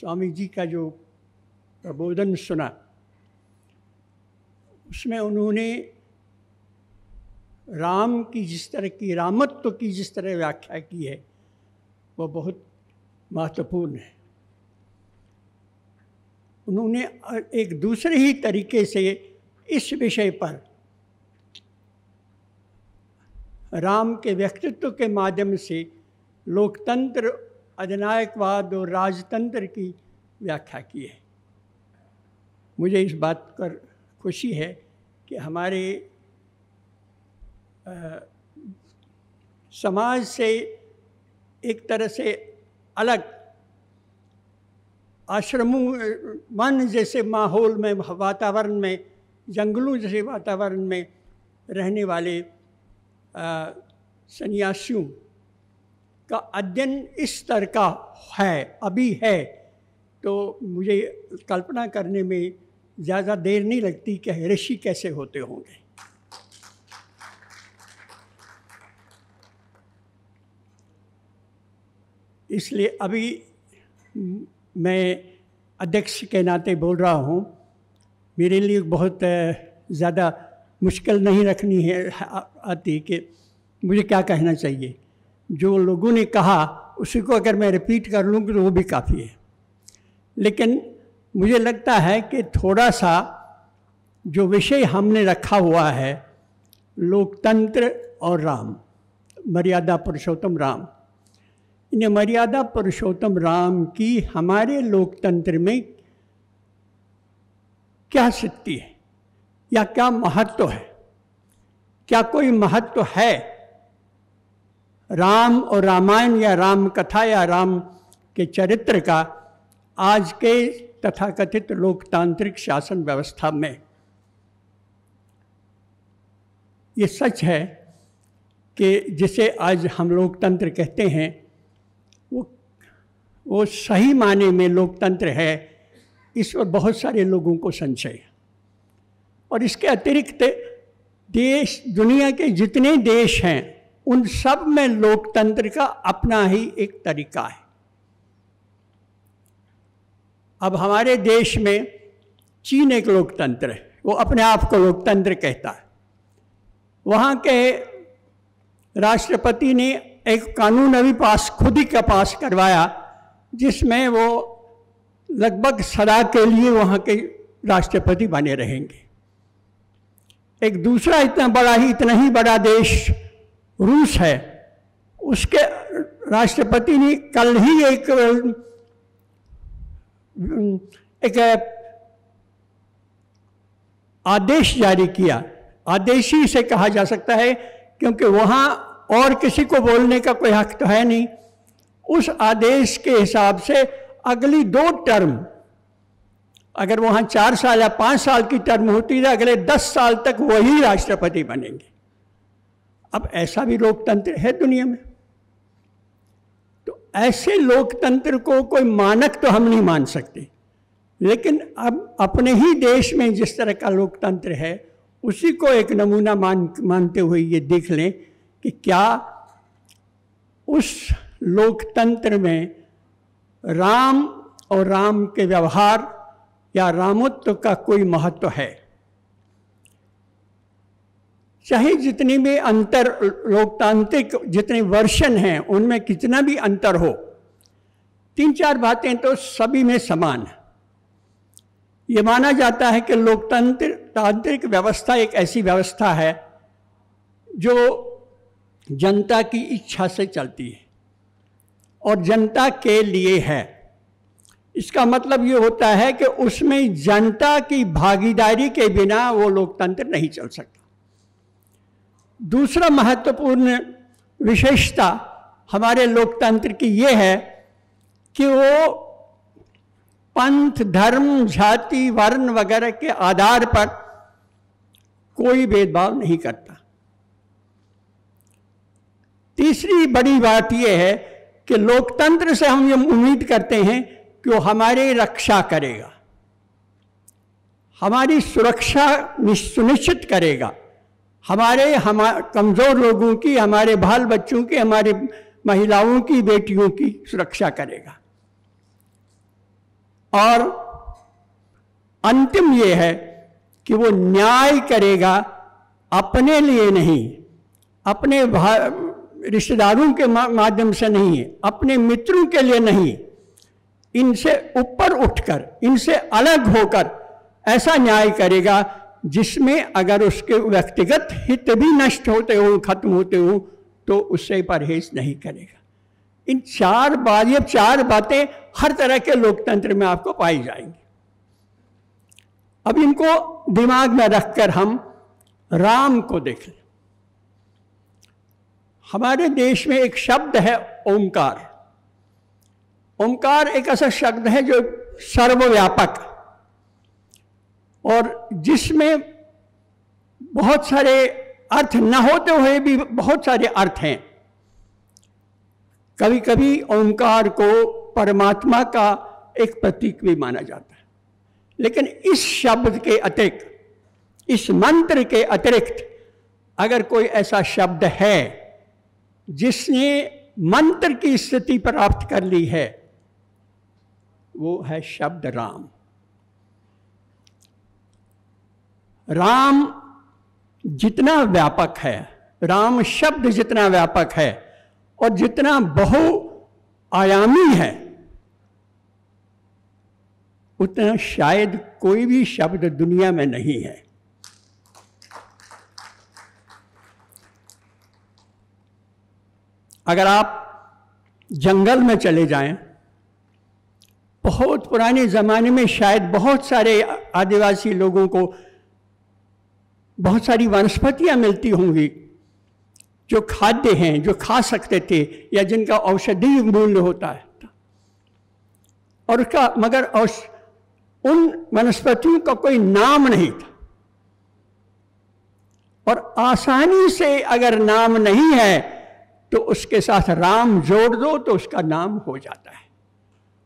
स्वामी जी का जो प्रबोधन सुना, उसमें उन्होंने राम की जिस तरह की, रामत्व की जिस तरह व्याख्या की है वो बहुत महत्वपूर्ण है। उन्होंने एक दूसरे ही तरीके से इस विषय पर राम के व्यक्तित्व के माध्यम से लोकतंत्र, अधिनायकवाद और राजतंत्र की व्याख्या की है। मुझे इस बात पर खुशी है कि हमारे समाज से एक तरह से अलग आश्रमों, वन जैसे माहौल में, वातावरण में, जंगलों जैसे वातावरण में रहने वाले सन्यासियों का अध्ययन इस स्तर का है, अभी है, तो मुझे कल्पना करने में ज़्यादा देर नहीं लगती कि ऋषि कैसे होते होंगे। इसलिए अभी मैं अध्यक्ष के नाते बोल रहा हूँ, मेरे लिए बहुत ज़्यादा मुश्किल नहीं रखनी है आती कि मुझे क्या कहना चाहिए। जो लोगों ने कहा उसी को अगर मैं रिपीट कर लूँ तो वो भी काफ़ी है। लेकिन मुझे लगता है कि थोड़ा सा जो विषय हमने रखा हुआ है, लोकतंत्र और राम, मर्यादा पुरुषोत्तम राम, इन्हें मर्यादा पुरुषोत्तम राम की हमारे लोकतंत्र में क्या स्थिति है या क्या महत्व है? क्या कोई महत्व है राम और रामायण या राम कथा या राम के चरित्र का आज के तथाकथित लोकतांत्रिक शासन व्यवस्था में? ये सच है कि जिसे आज हम लोकतंत्र कहते हैं वो सही माने में लोकतंत्र है, इस पर बहुत सारे लोगों को संशय है। और इसके अतिरिक्त देश, दुनिया के जितने देश हैं उन सब में लोकतंत्र का अपना ही एक तरीका है। अब हमारे देश में चीन एक लोकतंत्र है, वो अपने आप को लोकतंत्र कहता है। वहाँ के राष्ट्रपति ने एक कानून अभी खुद ही का पास करवाया जिसमें वो लगभग सदा के लिए वहाँ के राष्ट्रपति बने रहेंगे। एक दूसरा इतना ही बड़ा देश रूस है, उसके राष्ट्रपति ने कल ही एक आदेश जारी किया। आदेश ही से कहा जा सकता है क्योंकि वहाँ और किसी को बोलने का कोई हक तो है नहीं। उस आदेश के हिसाब से अगली 2 टर्म, अगर वहाँ 4 साल या 5 साल की टर्म होती है, अगले 10 साल तक वही राष्ट्रपति बनेंगे। अब ऐसा भी लोकतंत्र है दुनिया में। तो ऐसे लोकतंत्र को कोई मानक तो हम नहीं मान सकते, लेकिन अब अपने ही देश में जिस तरह का लोकतंत्र है उसी को एक नमूना मानते हुए ये देख लें कि क्या उस लोकतंत्र में राम और राम के व्यवहार या रामत्व का कोई महत्व है। चाहे जितनी भी अंतर लोकतांत्रिक जितने वर्षन हैं उनमें कितना भी अंतर हो, 3-4 बातें तो सभी में समान है। ये माना जाता है कि लोकतांत्रिक व्यवस्था एक ऐसी व्यवस्था है जो जनता की इच्छा से चलती है और जनता के लिए है। इसका मतलब ये होता है कि उसमें जनता की भागीदारी के बिना वो लोकतंत्र नहीं चल सकता। दूसरा महत्वपूर्ण विशेषता हमारे लोकतंत्र की ये है कि वो पंथ, धर्म, जाति, वर्ण वगैरह के आधार पर कोई भेदभाव नहीं करता। तीसरी बड़ी बात यह है कि लोकतंत्र से हम ये उम्मीद करते हैं कि वो हमारी रक्षा करेगा, हमारी सुरक्षा सुनिश्चित करेगा, हमारे कमज़ोर लोगों की, हमारे बाल बच्चों की, हमारे महिलाओं की, बेटियों की सुरक्षा करेगा। और अंतिम ये है कि वो न्याय करेगा अपने लिए नहीं, अपने रिश्तेदारों के माध्यम से नहीं, अपने मित्रों के लिए नहीं, इनसे ऊपर उठकर, इनसे अलग होकर ऐसा न्याय करेगा जिसमें अगर उसके व्यक्तिगत हित भी नष्ट होते हो, खत्म होते हो, तो उससे परहेज नहीं करेगा। इन ये चार बातें हर तरह के लोकतंत्र में आपको पाई जाएंगी। अब इनको दिमाग में रखकर हम राम को देख लें। हमारे देश में एक शब्द है ओंकार। ओंकार एक ऐसा शब्द है जो सर्वव्यापक और जिसमें बहुत सारे अर्थ न होते हुए भी बहुत सारे अर्थ हैं। कभी कभी ओंकार को परमात्मा का एक प्रतीक भी माना जाता है, लेकिन इस शब्द के अतिरिक्त, इस मंत्र के अतिरिक्त अगर कोई ऐसा शब्द है जिसने मंत्र की स्थिति प्राप्त कर ली है, वो है शब्द राम। राम जितना व्यापक है, राम शब्द जितना व्यापक है और जितना बहुआयामी है, उतना शायद कोई भी शब्द दुनिया में नहीं है। अगर आप जंगल में चले जाएं, बहुत पुराने ज़माने में शायद बहुत सारे आदिवासी लोगों को बहुत सारी वनस्पतियां मिलती होंगी जो खाद्य हैं, जो खा सकते थे या जिनका औषधीय मूल्य होता है, और उसका मगर उन वनस्पतियों का कोई नाम नहीं था। और आसानी से अगर नाम नहीं है तो उसके साथ राम जोड़ दो तो उसका नाम हो जाता है।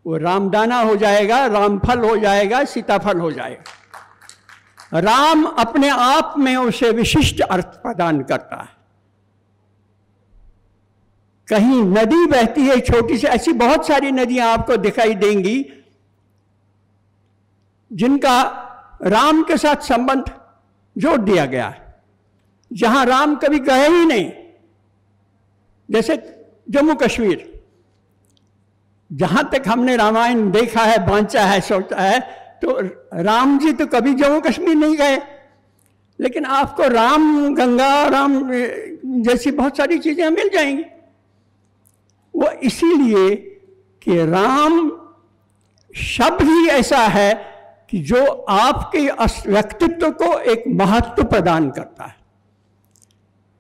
वो रामदाना हो जाएगा, रामफल हो जाएगा, सीताफल हो जाएगा। राम अपने आप में उसे विशिष्ट अर्थ प्रदान करता है। कहीं नदी बहती है छोटी सी, ऐसी बहुत सारी नदियां आपको दिखाई देंगी जिनका राम के साथ संबंध जोड़ दिया गया है, जहां राम कभी गए ही नहीं। जैसे जम्मू कश्मीर, जहां तक हमने रामायण देखा है, बांचा है, सोचा है, तो राम जी तो कभी जम्मू कश्मीर नहीं गए, लेकिन आपको राम गंगा, राम जैसी बहुत सारी चीजें मिल जाएंगी। वो इसीलिए कि राम शब्द ही ऐसा है कि जो आपके व्यक्तित्व को एक महत्व प्रदान करता है।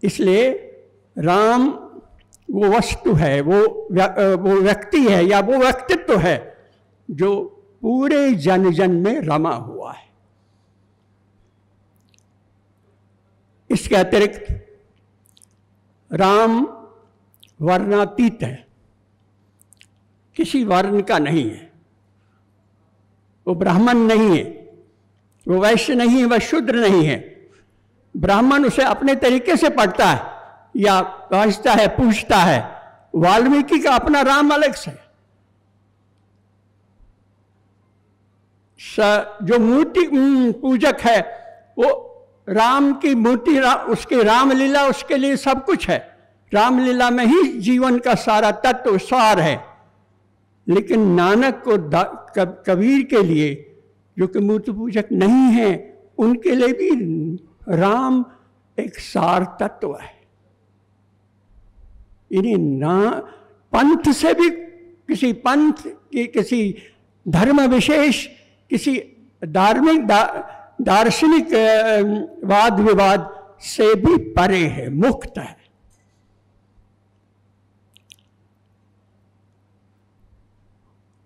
इसलिए राम वो वस्तु है, वो व्यक्ति है या वो व्यक्तित्व है जो पूरे जन जन में रमा हुआ है। इसके अतिरिक्त राम वर्णातीत है, किसी वर्ण का नहीं है। वो ब्राह्मण नहीं है, वो वैश्य नहीं है, वह शूद्र नहीं है। ब्राह्मण उसे अपने तरीके से पढ़ता है या समझता है, पूछता है। वाल्मीकि का अपना राम अलग से। जो मूर्ति पूजक है वो राम की मूर्ति, उसकी रामलीला उसके लिए सब कुछ है। रामलीला में ही जीवन का सारा तत्व सार है। लेकिन नानक को कबीर के लिए, जो कि मूर्ति पूजक नहीं है, उनके लिए भी राम एक सार तत्व है। इन्हें पंथ से भी, किसी पंथ की, किसी धर्म विशेष, किसी धार्मिक दार्शनिक वाद विवाद से भी परे है, मुक्त है।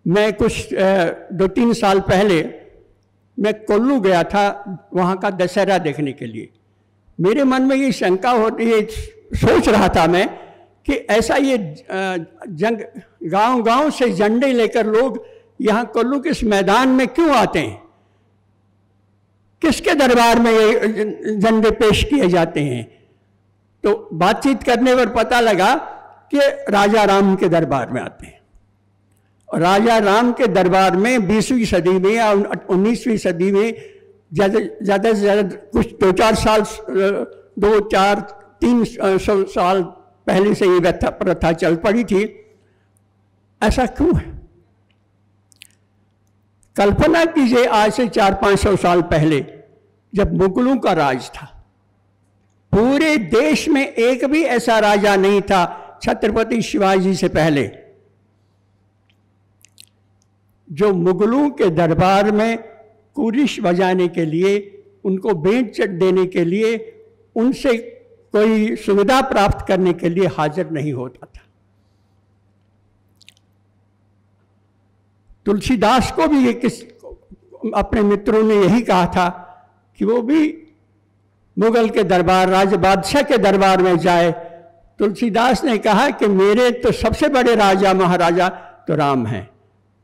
मैं कुछ 2-3 साल पहले मैं कोल्लू गया था, वहाँ का दशहरा देखने के लिए। मेरे मन में ये शंका होती है, सोच रहा था मैं कि ऐसा ये गांव-गांव से झंडे लेकर लोग यहाँ कोल्लू के इस मैदान में क्यों आते हैं? किसके दरबार में ये झंडे पेश किए जाते हैं? तो बातचीत करने पर पता लगा कि राजा राम के दरबार में आते हैं। राजा राम के दरबार में 20वीं सदी में या 19वीं सदी में ज़्यादा से ज़्यादा कुछ 2-4 साल 2-4-3 साल पहले से ये प्रथा चल पड़ी थी। ऐसा क्यों है? कल्पना कीजिए आज से 400-500 साल पहले जब मुगलों का राज था, पूरे देश में एक भी ऐसा राजा नहीं था छत्रपति शिवाजी से पहले जो मुगलों के दरबार में कुरिश बजाने के लिए, उनको भेंट चढ़ देने के लिए, उनसे कोई सुविधा प्राप्त करने के लिए हाजिर नहीं होता था। तुलसीदास को भी अपने मित्रों ने यही कहा था कि वो भी मुगल के दरबार, राज बादशाह के दरबार में जाए। तुलसीदास ने कहा कि मेरे तो सबसे बड़े राजा महाराजा तो राम हैं,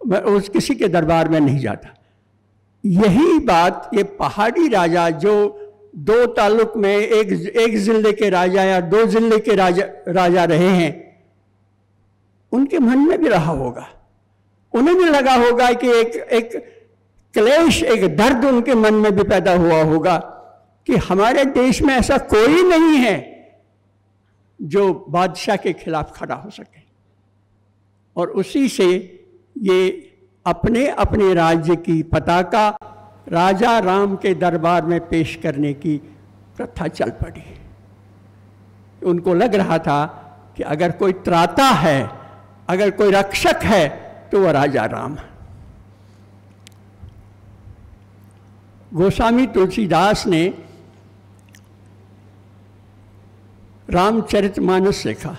मैं उस किसी के दरबार में नहीं जाता। यही बात ये पहाड़ी राजा जो 2 ताल्लुक में एक जिले के राजा या 2 जिले के राजा रहे हैं, उनके मन में भी रहा होगा। उन्हें भी लगा होगा कि एक क्लेश, एक दर्द उनके मन में भी पैदा हुआ होगा कि हमारे देश में ऐसा कोई नहीं है जो बादशाह के खिलाफ खड़ा हो सके। और उसी से ये अपने अपने राज्य की पताका राजा राम के दरबार में पेश करने की प्रथा चल पड़ी। उनको लग रहा था कि अगर कोई त्राता है, अगर कोई रक्षक है तो वह राजा राम है। गोस्वामी तुलसीदास ने रामचरितमानस लिखा।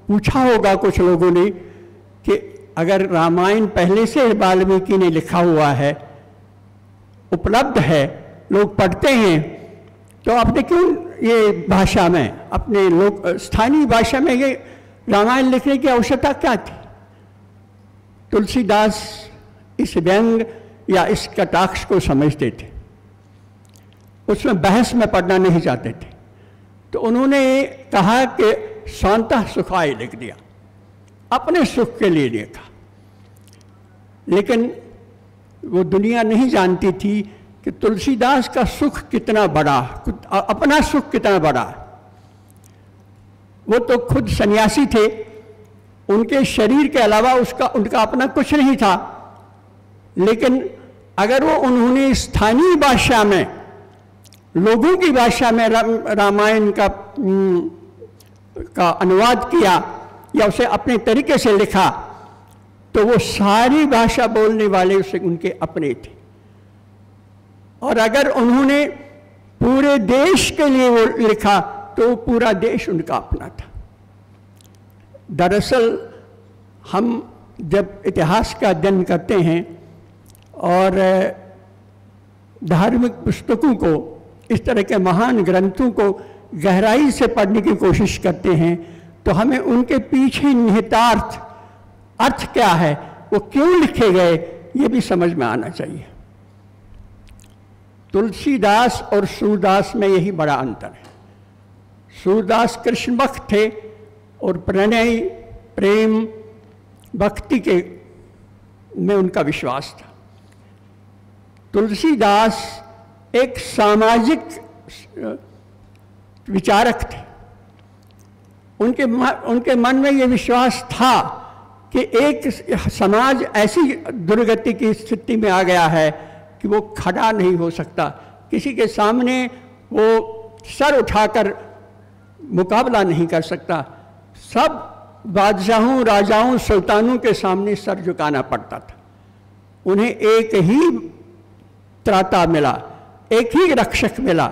पूछा होगा कुछ लोगों ने कि अगर रामायण पहले से वाल्मीकि ने लिखा हुआ है, उपलब्ध है, लोग पढ़ते हैं, तो आपने क्यों ये भाषा में, अपने लोग स्थानीय भाषा में ये रामायण लिखने की आवश्यकता क्या थी? तुलसीदास इस व्यंग या इस कटाक्ष को समझते थे, उसमें बहस में पढ़ना नहीं चाहते थे। तो उन्होंने कहा कि शांता सुखाय लिख दिया, अपने सुख के लिए लिखा। लेकिन वो दुनिया नहीं जानती थी कि तुलसीदास का सुख कितना बड़ा, अपना सुख कितना बड़ा। वो तो खुद सन्यासी थे, उनके शरीर के अलावा उनका अपना कुछ नहीं था। लेकिन अगर उन्होंने स्थानीय भाषा में, लोगों की भाषा में रामायण का अनुवाद किया या उसे अपने तरीके से लिखा, तो वो सारी भाषा बोलने वाले उसे उनके अपने थे। और अगर उन्होंने पूरे देश के लिए वो लिखा तो पूरा देश उनका अपना था। दरअसल हम जब इतिहास का अध्ययन करते हैं और धार्मिक पुस्तकों को, इस तरह के महान ग्रंथों को गहराई से पढ़ने की कोशिश करते हैं, तो हमें उनके पीछे निहितार्थ, अर्थ क्या है, वो क्यों लिखे गए, ये भी समझ में आना चाहिए। तुलसीदास और सूरदास में यही बड़ा अंतर है। सूरदास कृष्ण भक्त थे और प्रणय, प्रेम, भक्ति के में उनका विश्वास था। तुलसीदास एक सामाजिक विचारक थे। उनके मन में ये विश्वास था कि एक समाज ऐसी दुर्गति की स्थिति में आ गया है कि वो खड़ा नहीं हो सकता, किसी के सामने वो सर उठाकर मुकाबला नहीं कर सकता। सब बादशाहों, राजाओं, सुल्तानों के सामने सर झुकाना पड़ता था। उन्हें एक ही त्राता मिला, एक ही रक्षक मिला,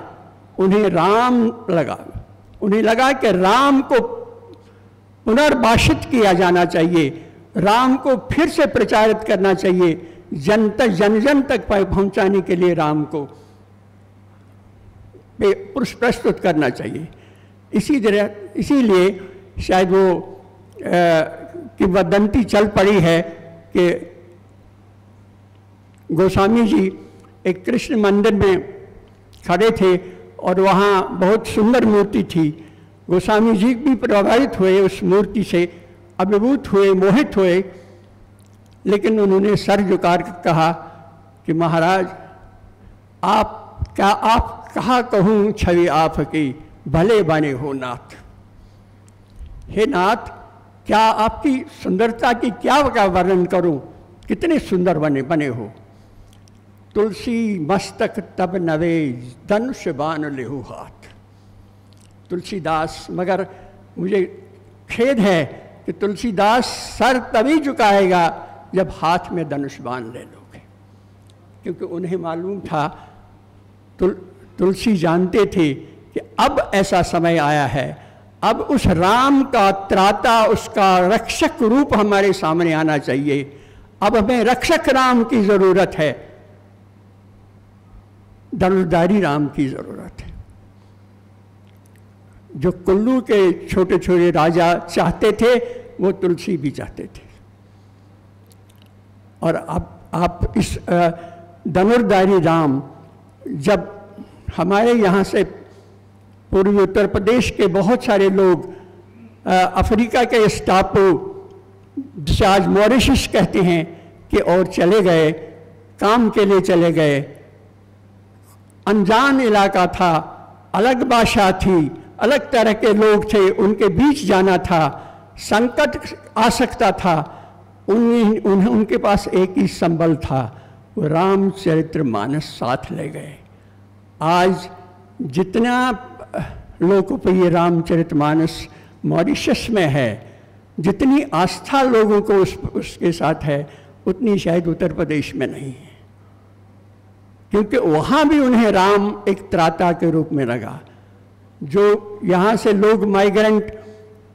उन्हें राम लगा। उन्हें लगा कि राम को पुनर्भाषित किया जाना चाहिए, राम को फिर से प्रचारित करना चाहिए, जन जन तक पहुंचाने के लिए राम को प्रस्तुत करना चाहिए। इसीलिए शायद वो किंवदंती चल पड़ी है कि गोस्वामी जी एक कृष्ण मंदिर में खड़े थे और वहाँ बहुत सुंदर मूर्ति थी, गोस्वामी जी भी प्रभावित हुए उस मूर्ति से, अभिभूत हुए, मोहित हुए, लेकिन उन्होंने सर झुका कर कहा कि महाराज आप कहा कहूँ छवि आपकी, भले बने हो नाथ। हे नाथ, क्या आपकी सुंदरता की क्या वर्णन करूं, कितने सुंदर बने हो। तुलसी मस्तक तब नवे, धनुष बाण लेहु हाथ। तुलसीदास, मगर मुझे खेद है कि तुलसीदास सर तभी झुकाएगा जब हाथ में धनुष बाण ले लोगे, क्योंकि उन्हें मालूम था, तुलसी जानते थे कि अब ऐसा समय आया है, अब उस राम का त्राता, उसका रक्षक रूप हमारे सामने आना चाहिए। अब हमें रक्षक राम की जरूरत है, धनुर्धारी राम की जरूरत है। जो कुल्लू के छोटे छोटे राजा चाहते थे, वो तुलसी भी चाहते थे। और अब आप इस धनुर्धारी राम, जब हमारे यहाँ से पूर्वी उत्तर प्रदेश के बहुत सारे लोग अफ्रीका के इस टापू, जिसे आज मॉरिशस कहते हैं, कि और चले गए, काम के लिए चले गए। अनजान इलाका था, अलग भाषा थी, अलग तरह के लोग थे, उनके बीच जाना था, संकट आ सकता था। उनके पास एक ही संबल था, वो रामचरितमानस साथ ले गए। आज जितना लोकप्रिय रामचरितमानस मॉरिशस में है, जितनी आस्था लोगों को उसके साथ है, उतनी शायद उत्तर प्रदेश में नहीं है, क्योंकि वहाँ भी उन्हें राम एक त्राता के रूप में लगा। जो यहाँ से लोग माइग्रेंट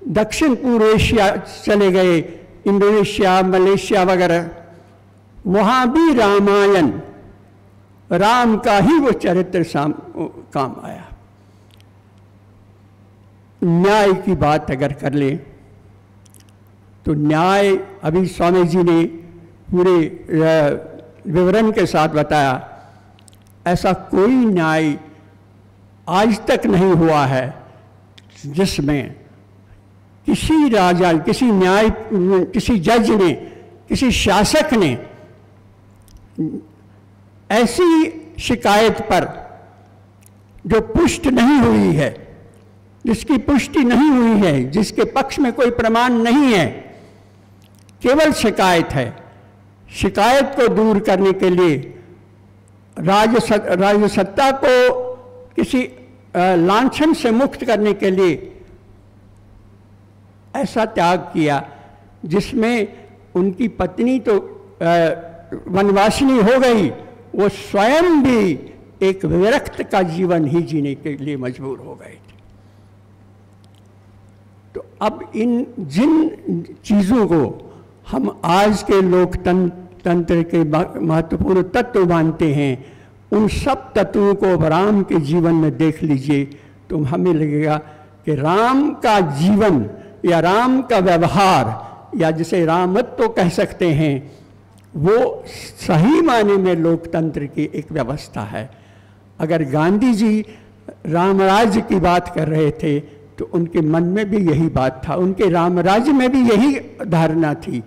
दक्षिण पूर्व एशिया चले गए, इंडोनेशिया, मलेशिया वगैरह, वहाँ भी रामायण, राम का ही वो चरित्र काम आया। न्याय की बात अगर कर ले तो न्याय, अभी स्वामी जी ने पूरे विवरण के साथ बताया, ऐसा कोई न्याय आज तक नहीं हुआ है जिसमें किसी राजा, किसी जज ने, किसी शासक ने ऐसी शिकायत पर जो पुष्टि नहीं हुई है, जिसकी पुष्टि नहीं हुई है, जिसके पक्ष में कोई प्रमाण नहीं है, केवल शिकायत है, शिकायत को दूर करने के लिए, राजसत्ता को किसी लांछन से मुक्त करने के लिए ऐसा त्याग किया जिसमें उनकी पत्नी तो वनवासिनी हो गई, वो स्वयं भी एक विरक्त का जीवन ही जीने के लिए मजबूर हो गए थे। तो अब जिन चीज़ों को हम आज के लोकतंत्र के महत्वपूर्ण तत्व मानते हैं, उन सब तत्वों को राम के जीवन में देख लीजिए तो हमें लगेगा कि राम का जीवन या राम का व्यवहार, या जिसे रामत्व कह सकते हैं, वो सही माने में लोकतंत्र की एक व्यवस्था है। अगर गांधी जी रामराज्य की बात कर रहे थे तो उनके मन में भी यही बात था, उनके रामराज्य में भी यही धारणा थी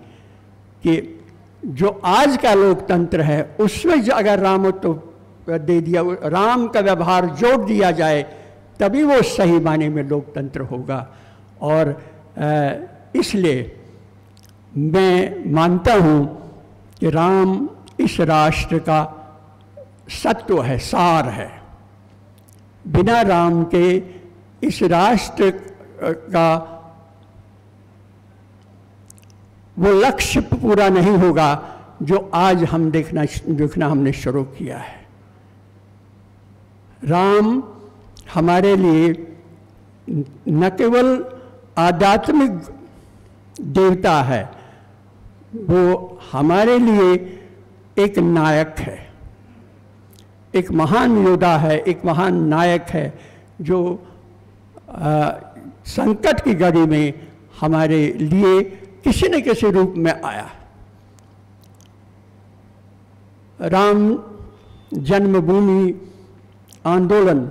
कि जो आज का लोकतंत्र है उसमें अगर रामत्व दे दिया, राम का व्यवहार जोड़ दिया जाए, तभी वो सही माने में लोकतंत्र होगा। और इसलिए मैं मानता हूँ कि राम इस राष्ट्र का सत्व है, सार है। बिना राम के इस राष्ट्र का वो लक्ष्य पूरा नहीं होगा जो आज हम देखना हमने शुरू किया है। राम हमारे लिए न केवल आध्यात्मिक देवता है, वो हमारे लिए एक नायक है, एक महान योद्धा है, एक महान नायक है, जो संकट की घड़ी में हमारे लिए किसी न किसी रूप में आया। राम जन्मभूमि आंदोलन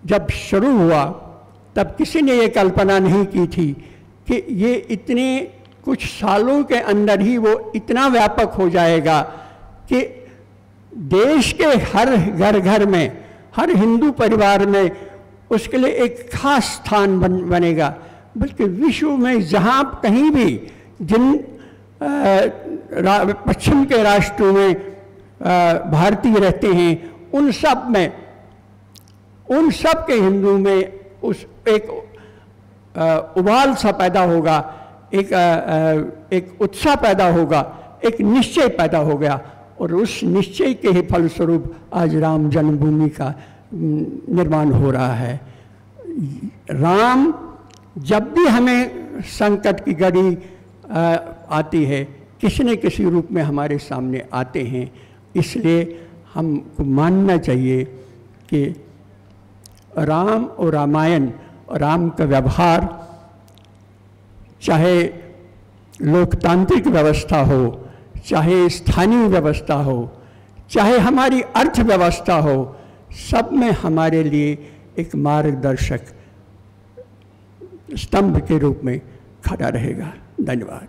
जब शुरू हुआ तब किसी ने ये कल्पना नहीं की थी कि ये इतने कुछ सालों के अंदर ही वो इतना व्यापक हो जाएगा कि देश के हर घर घर में, हर हिंदू परिवार में उसके लिए एक खास स्थान बनेगा। बल्कि विश्व में जहाँ कहीं भी जिन पश्चिम के राष्ट्रों में भारतीय रहते हैं, उन सब में, उन सब के हिंदू में उस एक उबाल सा पैदा होगा, एक उत्साह पैदा होगा, एक निश्चय पैदा हो गया। और उस निश्चय के ही फलस्वरूप आज राम जन्मभूमि का निर्माण हो रहा है। राम जब भी हमें संकट की घड़ी आती है, किसी न किसी रूप में हमारे सामने आते हैं। इसलिए हमको मानना चाहिए कि राम और रामायण और राम का व्यवहार, चाहे लोकतांत्रिक व्यवस्था हो, चाहे स्थानीय व्यवस्था हो, चाहे हमारी अर्थव्यवस्था हो, सब में हमारे लिए एक मार्गदर्शक स्तंभ के रूप में खड़ा रहेगा। धन्यवाद।